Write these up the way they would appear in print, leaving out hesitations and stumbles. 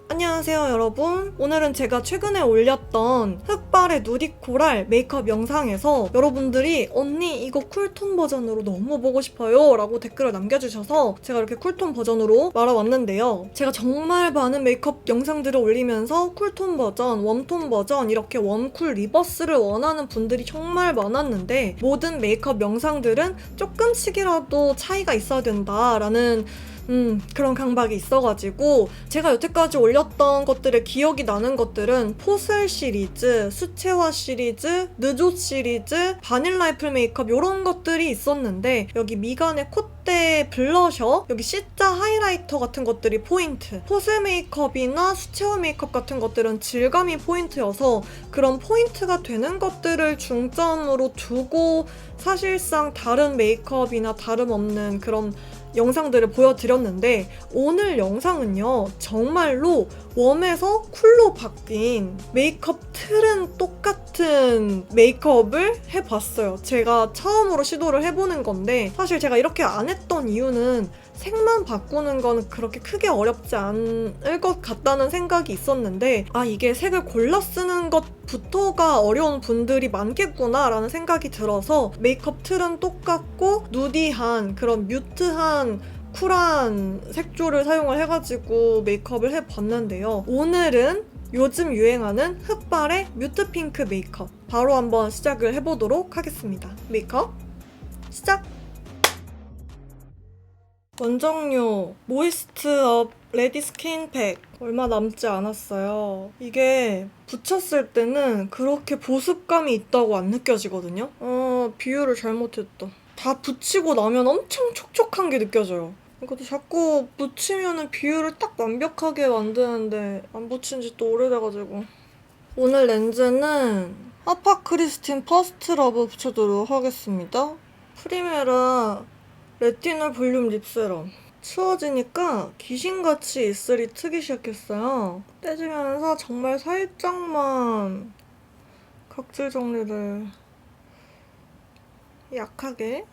안녕하세요 여러분. 오늘은 제가 최근에 올렸던 흑발의 누디 코랄 메이크업 영상에서 여러분들이 언니 이거 쿨톤 버전으로 너무 보고 싶어요 라고 댓글을 남겨주셔서 제가 이렇게 쿨톤 버전으로 말아왔는데요. 제가 정말 많은 메이크업 영상들을 올리면서 쿨톤 버전, 웜톤 버전 이렇게 웜쿨 리버스를 원하는 분들이 정말 많았는데 모든 메이크업 영상들은 조금씩이라도 차이가 있어야 된다라는 그런 강박이 있어가지고 제가 여태까지 올렸던 것들의 기억이 나는 것들은 포슬 시리즈, 수채화 시리즈, 느조 시리즈, 바닐라 애플 메이크업 이런 것들이 있었는데 여기 미간의 콧대 블러셔, 여기 C자 하이라이터 같은 것들이 포인트, 포슬 메이크업이나 수채화 메이크업 같은 것들은 질감이 포인트여서 그런 포인트가 되는 것들을 중점으로 두고 사실상 다른 메이크업이나 다름없는 그런 영상들을 보여드렸는데 오늘 영상은요 정말로 웜에서 쿨로 바뀐 메이크업 틀은 똑같은 메이크업을 해봤어요. 제가 처음으로 시도를 해보는 건데 사실 제가 이렇게 안 했던 이유는 색만 바꾸는 거는 그렇게 크게 어렵지 않을 것 같다는 생각이 있었는데 이게 색을 골라 쓰는 것부터가 어려운 분들이 많겠구나 라는 생각이 들어서 메이크업 틀은 똑같고 누디한 그런 뮤트한 쿨한 색조를 사용을 해가지고 메이크업을 해봤는데요. 오늘은 요즘 유행하는 흑발의 뮤트 핑크 메이크업 바로 한번 시작을 해보도록 하겠습니다. 메이크업 시작! 원정료 모이스트업 레디 스킨 팩 얼마 남지 않았어요. 이게 붙였을 때는 그렇게 보습감이 있다고 안 느껴지거든요. 비율을 잘못했다. 다 붙이고 나면 엄청 촉촉한 게 느껴져요. 이것도 자꾸 붙이면은 비율을 딱 완벽하게 만드는데 안 붙인 지 또 오래돼가지고. 오늘 렌즈는 아파 크리스틴 퍼스트 러브 붙여도록 하겠습니다. 프리메라 레티놀 볼륨 립세럼. 추워지니까 귀신같이 입술이 트기 시작했어요. 떼주면서 정말 살짝만 각질 정리를 약하게.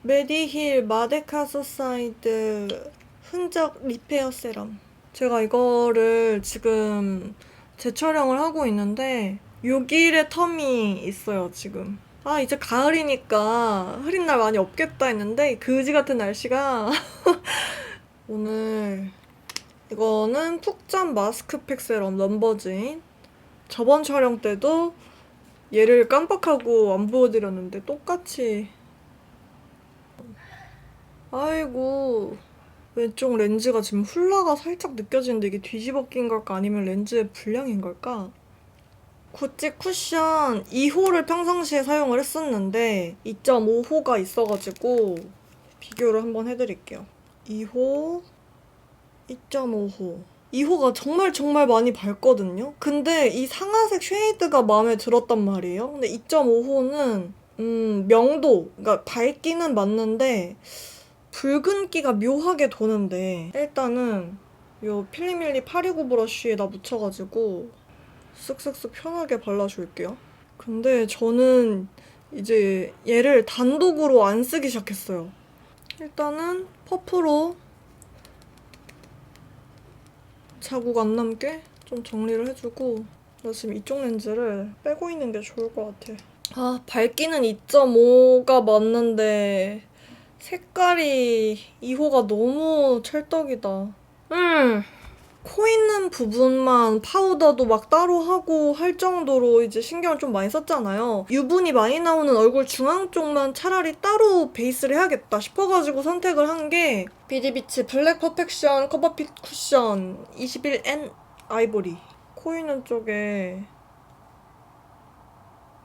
메디힐 마데카소사이드 흔적 리페어 세럼. 제가 이거를 지금 재촬영을 하고 있는데 6일의 텀이 있어요 지금. 이제 가을이니까 흐린 날 많이 없겠다 했는데 그지 같은 날씨가 오늘 이거는 푹잠 마스크팩 세럼 넘버즈인. 저번 촬영 때도 얘를 깜빡하고 안 보여드렸는데 똑같이. 아이고 왼쪽 렌즈가 지금 훌라가 살짝 느껴지는데 이게 뒤집어 낀 걸까 아니면 렌즈의 불량인 걸까? 구찌 쿠션 2호를 평상시에 사용을 했었는데 2.5호가 있어가지고 비교를 한번 해드릴게요. 2호, 2.5호. 2호가 정말 많이 밝거든요? 근데 이 상아색 쉐이드가 마음에 들었단 말이에요. 근데 2.5호는 명도, 그러니까 밝기는 맞는데 붉은기가 묘하게 도는데 일단은 요 필리밀리 829 브러쉬에다 묻혀가지고 쓱쓱쓱 편하게 발라줄게요. 근데 저는 이제 얘를 단독으로 안 쓰기 시작했어요. 일단은 퍼프로 자국 안 남게 좀 정리를 해주고 나 지금 이쪽 렌즈를 빼고 있는 게 좋을 것 같아. 밝기는 2.5가 맞는데 색깔이 2호가 너무 찰떡이다. 코 있는 부분만 파우더도 막 따로 하고 할 정도로 이제 신경을 좀 많이 썼잖아요. 유분이 많이 나오는 얼굴 중앙 쪽만 차라리 따로 베이스를 해야겠다 싶어가지고 선택을 한 게 비디비치 블랙 퍼펙션 커버핏 쿠션 21N 아이보리. 코 있는 쪽에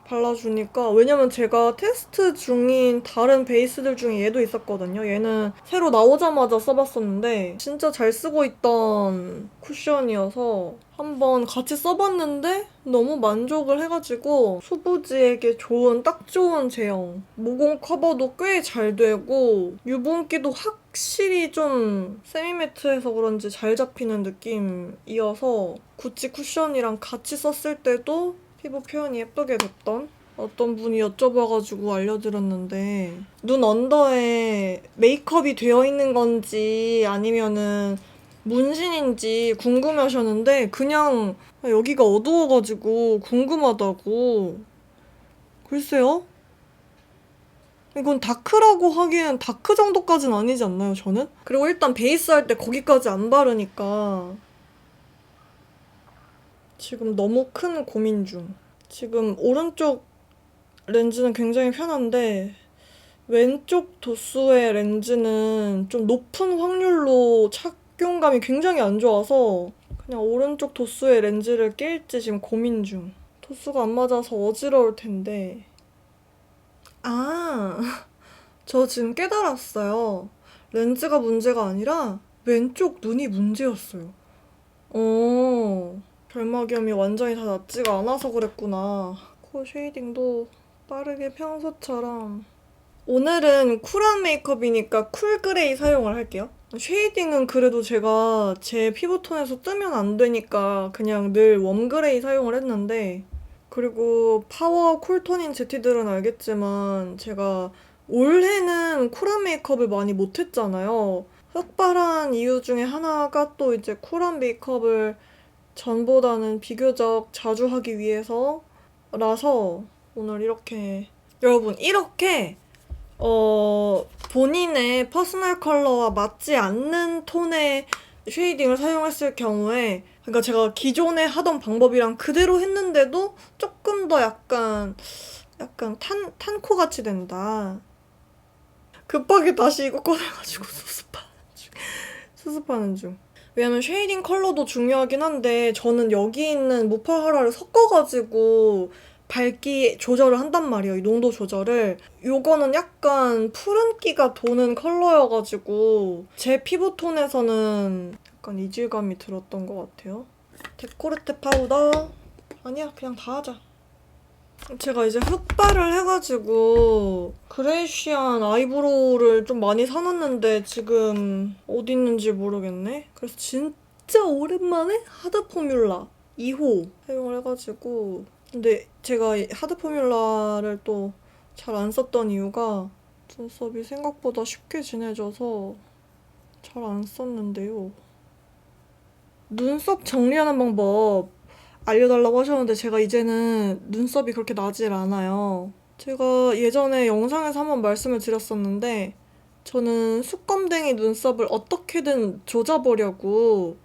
발라주니까, 왜냐면 제가 테스트 중인 다른 베이스들 중에 얘도 있었거든요. 얘는 새로 나오자마자 써봤었는데 진짜 잘 쓰고 있던 쿠션이어서 한번 같이 써봤는데 너무 만족을 해가지고 수부지에게 딱 좋은 제형. 모공 커버도 꽤 잘 되고 유분기도 확실히 좀 세미매트해서 그런지 잘 잡히는 느낌이어서 구찌 쿠션이랑 같이 썼을 때도 피부 표현이 예쁘게 됐던. 어떤 분이 여쭤봐가지고 알려드렸는데 눈 언더에 메이크업이 되어 있는 건지 아니면은 문신인지 궁금해하셨는데 그냥 여기가 어두워가지고 궁금하다고. 글쎄요? 이건 다크라고 하기엔 다크 정도까지는 아니지 않나요, 저는? 그리고 일단 베이스 할 때 거기까지 안 바르니까 지금 너무 큰 고민 중. 지금 오른쪽 렌즈는 굉장히 편한데 왼쪽 도수의 렌즈는 좀 높은 확률로 착용감이 굉장히 안 좋아서 그냥 오른쪽 도수의 렌즈를 낄지 지금 고민 중. 도수가 안 맞아서 어지러울 텐데. 아, 저 지금 깨달았어요. 렌즈가 문제가 아니라 왼쪽 눈이 문제였어요. 결막염이 완전히 다 낫지가 않아서 그랬구나. 코 쉐이딩도 빠르게 평소처럼. 오늘은 쿨한 메이크업이니까 쿨 그레이 사용을 할게요. 쉐이딩은 그래도 제가 제 피부톤에서 뜨면 안 되니까 그냥 늘 웜 그레이 사용을 했는데, 그리고 파워 쿨톤인 제티들은 알겠지만 제가 올해는 쿨한 메이크업을 많이 못했잖아요. 흑발한 이유 중에 하나가 또 이제 쿨한 메이크업을 전보다는 비교적 자주 하기 위해서라서 오늘 이렇게, 여러분 이렇게 본인의 퍼스널 컬러와 맞지 않는 톤의 쉐이딩을 사용했을 경우에, 그러니까 제가 기존에 하던 방법이랑 그대로 했는데도 조금 더 약간 탄코같이 된다. 급하게 다시 이거 꺼내가지고 수습하는 중. 왜냐면 쉐이딩 컬러도 중요하긴 한데 저는 여기 있는 무파하라를 섞어가지고 밝기 조절을 한단 말이에요. 이 농도 조절을. 요거는 약간 푸른기가 도는 컬러여가지고 제 피부톤에서는 약간 이질감이 들었던 것 같아요. 데코르테 파우더. 아니야, 그냥 다 하자. 제가 이제 흑발을 해가지고 그레이시한 아이브로우를 좀 많이 사놨는데 지금 어디 있는지 모르겠네. 그래서 진짜 오랜만에 하드 포뮬라 2호 사용을 해가지고, 근데 제가 이 하드 포뮬라를 또 잘 안 썼던 이유가 눈썹이 생각보다 쉽게 진해져서 잘 안 썼는데요. 눈썹 정리하는 방법 알려달라고 하셨는데 제가 이제는 눈썹이 그렇게 나질 않아요. 제가 예전에 영상에서 한번 말씀을 드렸었는데 저는 수검댕이 눈썹을 어떻게든 조져보려고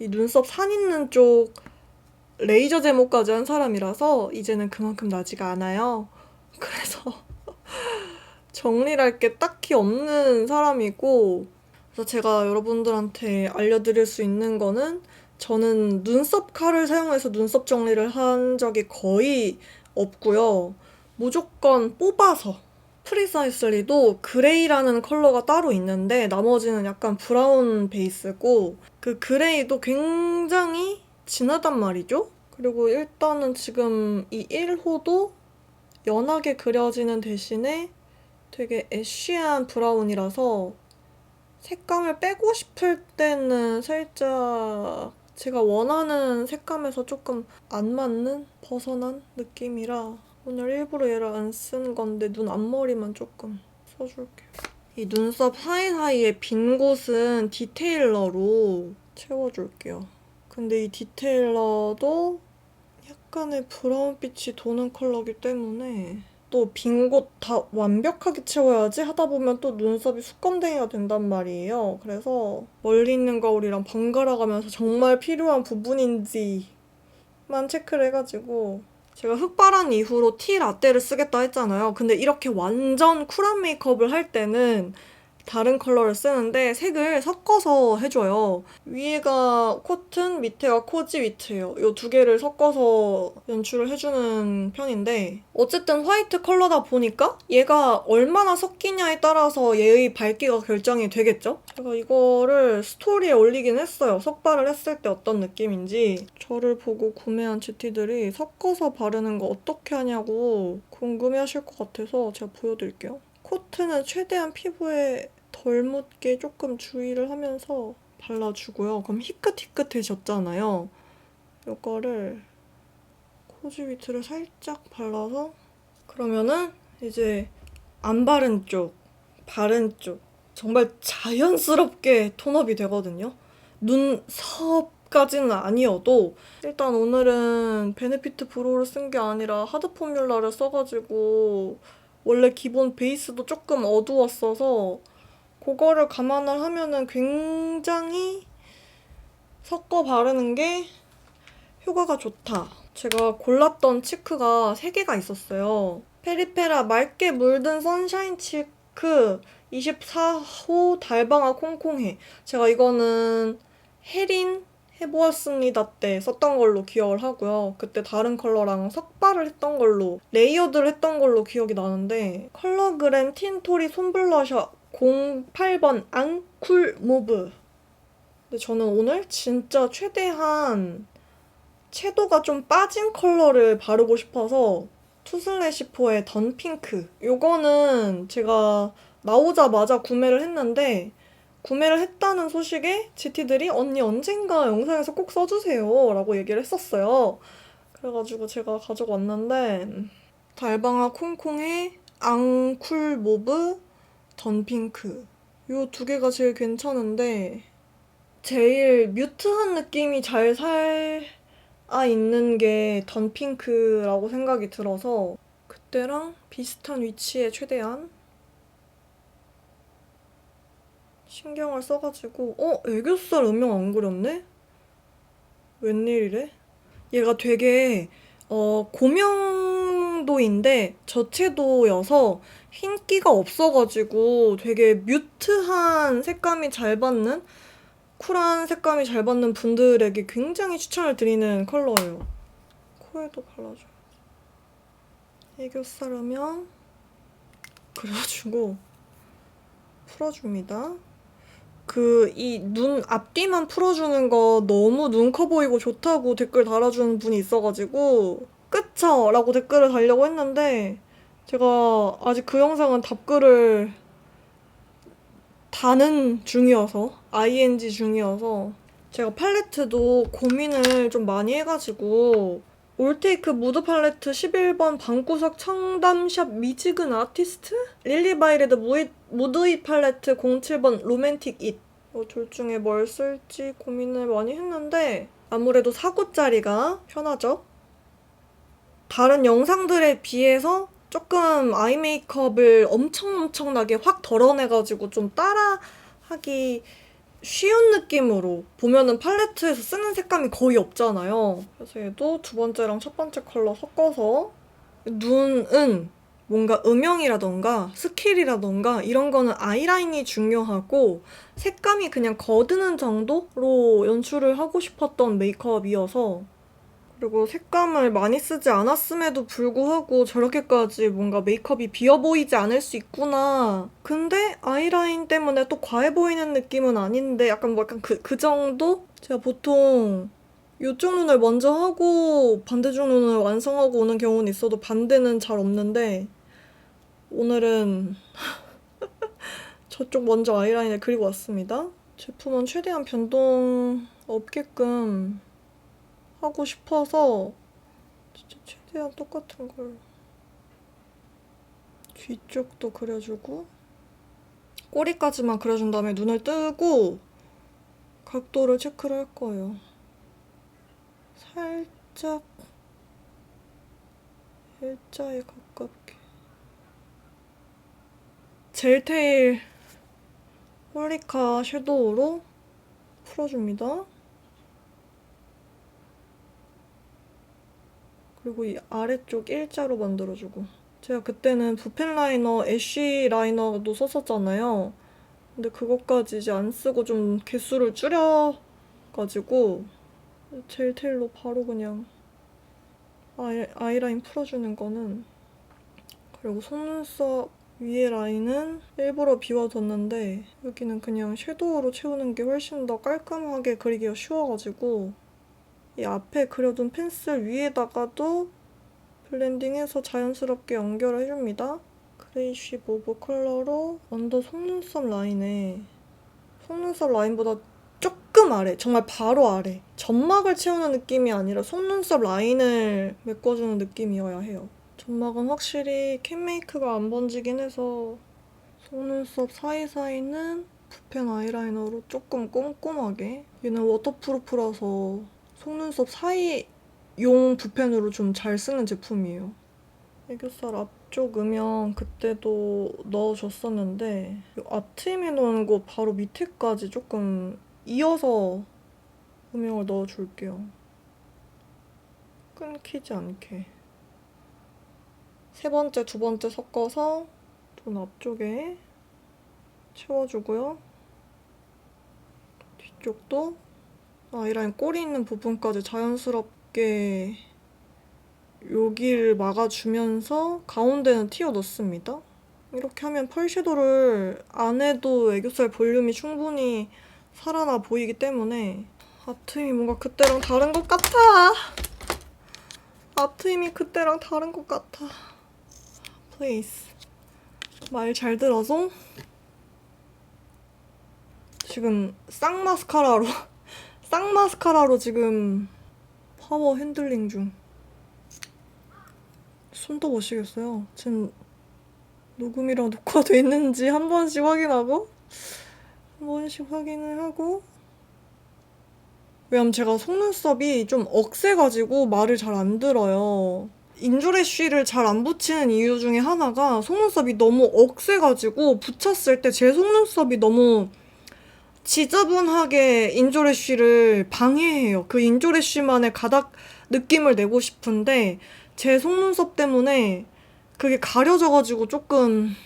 이 눈썹 산 있는 쪽 레이저 제모까지 한 사람이라서 이제는 그만큼 나지가 않아요. 그래서 정리를 할 게 딱히 없는 사람이고, 그래서 제가 여러분들한테 알려드릴 수 있는 거는 저는 눈썹 칼을 사용해서 눈썹 정리를 한 적이 거의 없고요. 무조건 뽑아서. 프리사이슬리도 그레이라는 컬러가 따로 있는데 나머지는 약간 브라운 베이스고, 그 그레이도 굉장히 진하단 말이죠. 그리고 일단은 지금 이 1호도 연하게 그려지는 대신에 되게 애쉬한 브라운이라서 색감을 빼고 싶을 때는 살짝 제가 원하는 색감에서 조금 안 맞는 벗어난 느낌이라 오늘 일부러 얘를 안 쓴 건데 눈 앞머리만 조금 써줄게요. 이 눈썹 사이사이에 빈 곳은 디테일러로 채워줄게요. 근데 이 디테일러도 약간의 브라운빛이 도는 컬러이기 때문에 또 빈 곳 다 완벽하게 채워야지 하다 보면 또 눈썹이 수검댕이가 된단 말이에요. 그래서 멀리 있는 거울이랑 번갈아 가면서 정말 필요한 부분인지만 체크를 해가지고, 제가 흑발한 이후로 티 라떼를 쓰겠다 했잖아요. 근데 이렇게 완전 쿨한 메이크업을 할 때는 다른 컬러를 쓰는데 색을 섞어서 해줘요. 위에가 코튼, 밑에가 코지 위트예요. 이 두 개를 섞어서 연출을 해주는 편인데 어쨌든 화이트 컬러다 보니까 얘가 얼마나 섞이냐에 따라서 얘의 밝기가 결정이 되겠죠? 제가 이거를 스토리에 올리긴 했어요. 섞발을 했을 때 어떤 느낌인지. 저를 보고 구매한 GT들이 섞어서 바르는 거 어떻게 하냐고 궁금해하실 것 같아서 제가 보여드릴게요. 코트는 최대한 피부에 덜 묻게 조금 주의를 하면서 발라주고요. 그럼 희끗희끗해졌잖아요. 이거를 코지 위트를 살짝 발라서, 그러면은 이제 안 바른 쪽, 바른 쪽 정말 자연스럽게 톤업이 되거든요. 눈썹까지는 아니어도 일단 오늘은 베네피트 브로우를 쓴 게 아니라 하드 포뮬라를 써가지고 원래 기본 베이스도 조금 어두웠어서 그거를 감안을 하면은 굉장히 섞어 바르는 게 효과가 좋다. 제가 골랐던 치크가 3개가 있었어요. 페리페라 맑게 물든 선샤인 치크 24호 달방아 콩콩해. 제가 이거는 해린 해보았습니다 때 썼던 걸로 기억을 하고요. 그때 다른 컬러랑 섞발을 했던 걸로, 레이어드를 했던 걸로 기억이 나는데 컬러그램 틴토리 솜블러셔 08번 앙쿨 모브. 근데 저는 오늘 진짜 최대한 채도가 좀 빠진 컬러를 바르고 싶어서 투슬래시포의 던핑크. 요거는 제가 나오자마자 구매를 했는데 구매를 했다는 소식에 GT들이 언니 언젠가 영상에서 꼭 써주세요 라고 얘기를 했었어요. 그래가지고 제가 가져왔는데 달방아 콩콩의 앙쿨 모브 던핑크. 요 2개가 제일 괜찮은데 제일 뮤트한 느낌이 잘 있는 게 던핑크라고 생각이 들어서 그때랑 비슷한 위치에 최대한 신경을 써가지고 애교살 음영 안 그렸네? 웬일이래? 얘가 되게 고명도인데 저채도여서 흰기가 없어가지고 되게 뮤트한 색감이 잘 받는, 쿨한 색감이 잘 받는 분들에게 굉장히 추천을 드리는 컬러예요. 코에도 발라줘요. 애교살 음영 그래가지고 풀어줍니다. 이 눈 앞뒤만 풀어주는 거 너무 눈 커 보이고 좋다고 댓글 달아주는 분이 있어가지고 그쵸? 라고 댓글을 달려고 했는데 제가 아직 그 영상은 답글을 다는 중이어서 ing 중이어서 제가 팔레트도 고민을 좀 많이 해가지고 올테이크 무드 팔레트 11번 방구석 청담샵 미지근 아티스트? 릴리바이레드 무드잇 팔레트 07번 로맨틱 잇. 둘 중에 뭘 쓸지 고민을 많이 했는데 아무래도 4구짜리가 편하죠? 다른 영상들에 비해서 조금 아이 메이크업을 엄청나게 확 덜어내가지고 좀 따라하기 쉬운 느낌으로 보면은 팔레트에서 쓰는 색감이 거의 없잖아요. 그래서 얘도 2번째랑 1번째 컬러 섞어서 눈은 뭔가 음영이라던가 스킬이라던가 이런 거는 아이라인이 중요하고 색감이 그냥 거드는 정도로 연출을 하고 싶었던 메이크업이어서, 그리고 색감을 많이 쓰지 않았음에도 불구하고 저렇게까지 뭔가 메이크업이 비어 보이지 않을 수 있구나. 근데 아이라인 때문에 또 과해 보이는 느낌은 아닌데 약간 그 정도? 제가 보통 이쪽 눈을 먼저 하고 반대쪽 눈을 완성하고 오는 경우는 있어도 반대는 잘 없는데 오늘은 저쪽 먼저 아이라인을 그리고 왔습니다. 제품은 최대한 변동 없게끔 하고 싶어서 진짜 최대한 똑같은 걸 뒤쪽도 그려주고 꼬리까지만 그려준 다음에 눈을 뜨고 각도를 체크를 할 거예요. 살짝 일자에 가깝게 젤테일 홀리카 섀도우로 풀어줍니다. 그리고 이 아래쪽 일자로 만들어주고, 제가 그때는 붓펜 라이너, 애쉬 라이너도 썼었잖아요. 근데 그것까지 이제 안 쓰고 좀 개수를 줄여가지고 젤테일로 바로 그냥 아이라인 풀어주는 거는. 그리고 속눈썹 위에 라인은 일부러 비워뒀는데 여기는 그냥 섀도우로 채우는 게 훨씬 더 깔끔하게 그리기가 쉬워가지고 이 앞에 그려둔 펜슬 위에다가도 블렌딩해서 자연스럽게 연결을 해줍니다. 그레이쉬 모브 컬러로 언더 속눈썹 라인에, 속눈썹 라인보다 조금 아래, 정말 바로 아래, 점막을 채우는 느낌이 아니라 속눈썹 라인을 메꿔주는 느낌이어야 해요. 점막은 확실히 캔메이크가 안 번지긴 해서 속눈썹 사이사이는 붓펜 아이라이너로 조금 꼼꼼하게. 얘는 워터프루프라서 속눈썹 사이용 붓펜으로 좀 잘 쓰는 제품이에요. 애교살 앞쪽 음영 그때도 넣어줬었는데 앞트임 해놓은 거 바로 밑에까지 조금 이어서 음영을 넣어줄게요. 끊기지 않게. 세 번째, 두 번째 섞어서 눈 앞쪽에 채워주고요. 뒤쪽도 아이라인 꼬리 있는 부분까지 자연스럽게 여기를 막아주면서 가운데는 튀어 넣습니다. 이렇게 하면 펄 섀도우를 안 해도 애교살 볼륨이 충분히 살아나 보이기 때문에 앞트임이 뭔가 그때랑 다른 것 같아. 앞트임이 그때랑 다른 것 같아. 플레이스. 말 잘 들어줘. 지금 쌍마스카라로 지금 파워 핸들링 중. 손도 보시겠어요? 지금 녹음이랑 녹화돼 있는지 한 번씩 확인하고 한 번씩 확인을 하고. 왜냐면 제가 속눈썹이 좀 억세가지고 말을 잘 안 들어요. 인조래쉬를 잘 안 붙이는 이유 중에 하나가 속눈썹이 너무 억세가지고 붙였을 때 제 속눈썹이 너무 지저분하게 인조래쉬를 방해해요. 그 인조래쉬만의 가닥 느낌을 내고 싶은데 제 속눈썹 때문에 그게 가려져가지고 조금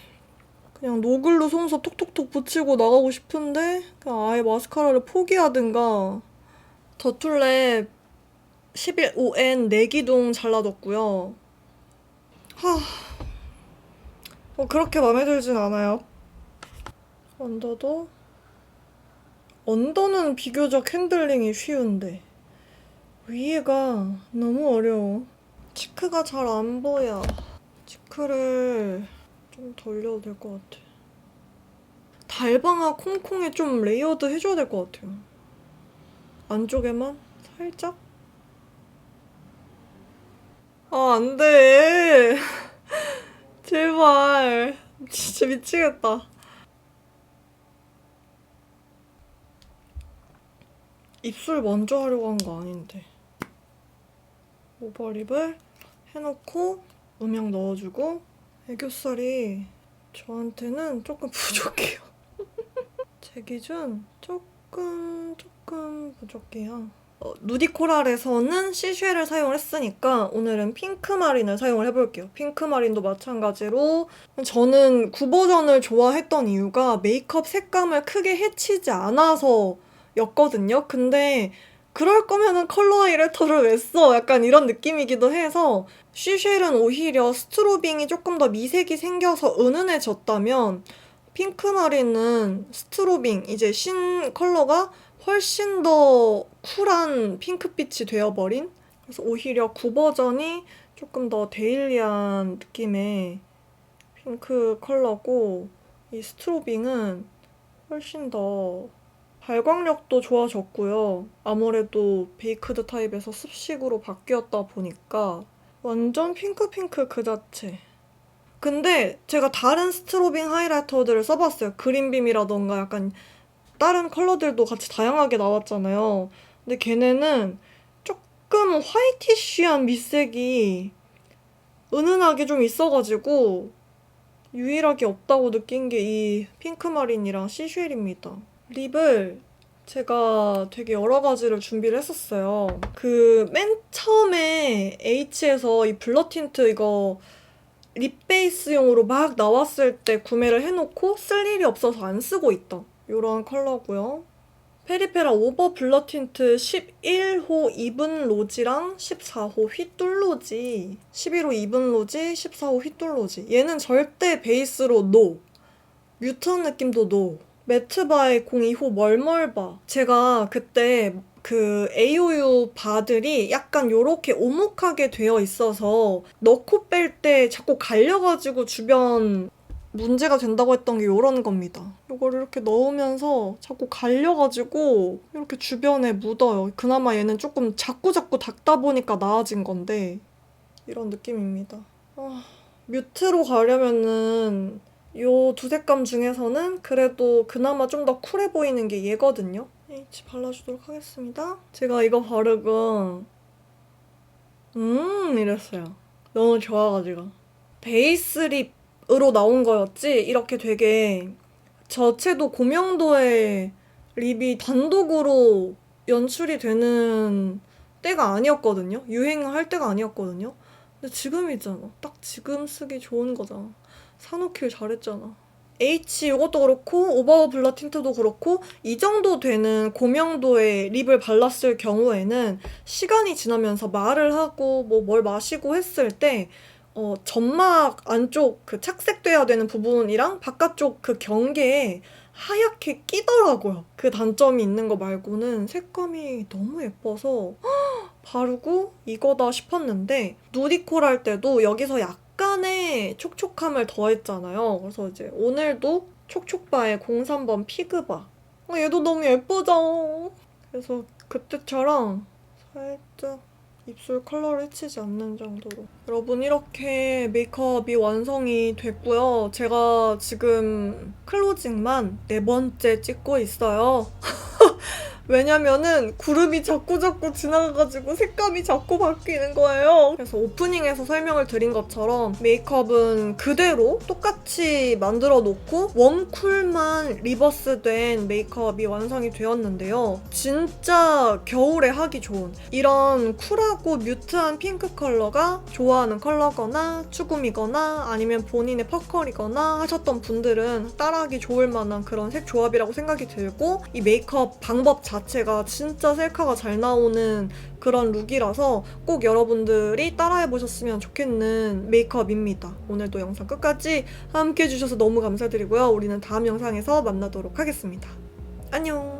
그냥 노글로 속눈썹 톡톡톡 붙이고 나가고 싶은데 그냥 아예 마스카라를 포기하든가. 더툴랩 11ON 내기둥 잘라뒀고요. 그렇게 마음에 들진 않아요. 언더는 비교적 핸들링이 쉬운데 위에가 너무 어려워. 치크가 잘 안 보여. 치크를 좀 돌려도 될 것 같아. 달방아 콩콩에 좀 레이어드 해줘야 될 것 같아요. 안쪽에만 살짝? 아, 안 돼. 제발. 진짜 미치겠다. 입술 먼저 하려고 한 거 아닌데. 오버립을 해놓고 음영 넣어주고. 애교살이 저한테는 조금 부족해요. 제 기준 조금 부족해요. 누디코랄에서는 시쉐를 사용을 했으니까 오늘은 핑크마린을 사용을 해볼게요. 핑크마린도 마찬가지로 저는 9버전을 좋아했던 이유가 메이크업 색감을 크게 해치지 않아서 였거든요. 근데 그럴 거면은 컬러 하이라이터를 왜 써? 약간 이런 느낌이기도 해서 시쉘은 오히려 스트로빙이 조금 더 미색이 생겨서 은은해졌다면 핑크마린은 스트로빙, 이제 신 컬러가 훨씬 더 쿨한 핑크빛이 되어버린? 그래서 오히려 9버전이 조금 더 데일리한 느낌의 핑크 컬러고 이 스트로빙은 훨씬 더 발광력도 좋아졌고요. 아무래도 베이크드 타입에서 습식으로 바뀌었다 보니까 완전 핑크 그 자체. 근데 제가 다른 스트로빙 하이라이터들을 써봤어요. 그린빔이라던가 약간 다른 컬러들도 같이 다양하게 나왔잖아요. 근데 걔네는 조금 화이티쉬한 밑색이 은은하게 좀 있어가지고 유일하게 없다고 느낀 게 이 핑크마린이랑 시쉘입니다. 립을 제가 되게 여러 가지를 준비를 했었어요. 그 맨 처음에 H에서 이 블러 틴트 이거 립 베이스용으로 막 나왔을 때 구매를 해놓고 쓸 일이 없어서 안 쓰고 있던 이런 컬러고요. 페리페라 오버 블러 틴트 11호 이븐 로지랑 14호 휘뚤 로지. 11호 이븐 로지, 14호 휘뚤 로지. 얘는 절대 베이스로 노. 뮤트한 느낌도 노. 매트바의 02호 멀멀바. 제가 그때 그 AOU 바들이 약간 요렇게 오목하게 되어 있어서 넣고 뺄 때 자꾸 갈려가지고 주변 문제가 된다고 했던 게 요런 겁니다. 이걸 이렇게 넣으면서 자꾸 갈려가지고 이렇게 주변에 묻어요. 그나마 얘는 조금 자꾸 닦다 보니까 나아진 건데 이런 느낌입니다. 뮤트로 가려면은 요 두 색감 중에서는 그래도 그나마 좀 더 쿨해 보이는 게 얘거든요. H 발라주도록 하겠습니다. 제가 이거 바르고 이랬어요. 너무 좋아가지고. 베이스 립으로 나온 거였지 이렇게 되게 저채도 고명도의 립이 단독으로 연출이 되는 때가 아니었거든요. 유행할 때가 아니었거든요. 근데 지금이잖아. 딱 지금 쓰기 좋은 거잖아. 사놓길 잘했잖아. H 이것도 그렇고 오버 블러 틴트도 그렇고 이 정도 되는 고명도의 립을 발랐을 경우에는 시간이 지나면서 말을 하고 뭐 뭘 마시고 했을 때 점막 안쪽 그 착색돼야 되는 부분이랑 바깥쪽 그 경계에 하얗게 끼더라고요. 그 단점이 있는 거 말고는 색감이 너무 예뻐서 바르고 이거다 싶었는데 누디콜 할 때도 여기서 약간의 촉촉함을 더했잖아요. 그래서 이제 오늘도 촉촉바의 03번 피그바. 얘도 너무 예쁘죠? 그래서 그때처럼 살짝 입술 컬러를 해치지 않는 정도로. 여러분 이렇게 메이크업이 완성이 됐고요. 제가 지금 클로징만 4번째 찍고 있어요. 왜냐면은 구름이 자꾸 지나가가지고 색감이 자꾸 바뀌는 거예요. 그래서 오프닝에서 설명을 드린 것처럼 메이크업은 그대로 똑같이 만들어 놓고 웜쿨만 리버스된 메이크업이 완성이 되었는데요. 진짜 겨울에 하기 좋은 이런 쿨하고 뮤트한 핑크 컬러가 좋아하는 컬러거나 추구미거나 아니면 본인의 퍼컬이거나 하셨던 분들은 따라하기 좋을 만한 그런 색 조합이라고 생각이 들고 이 메이크업 방법 자체가 진짜 셀카가 잘 나오는 그런 룩이라서 꼭 여러분들이 따라해보셨으면 좋겠는 메이크업입니다. 오늘도 영상 끝까지 함께 해주셔서 너무 감사드리고요. 우리는 다음 영상에서 만나도록 하겠습니다. 안녕!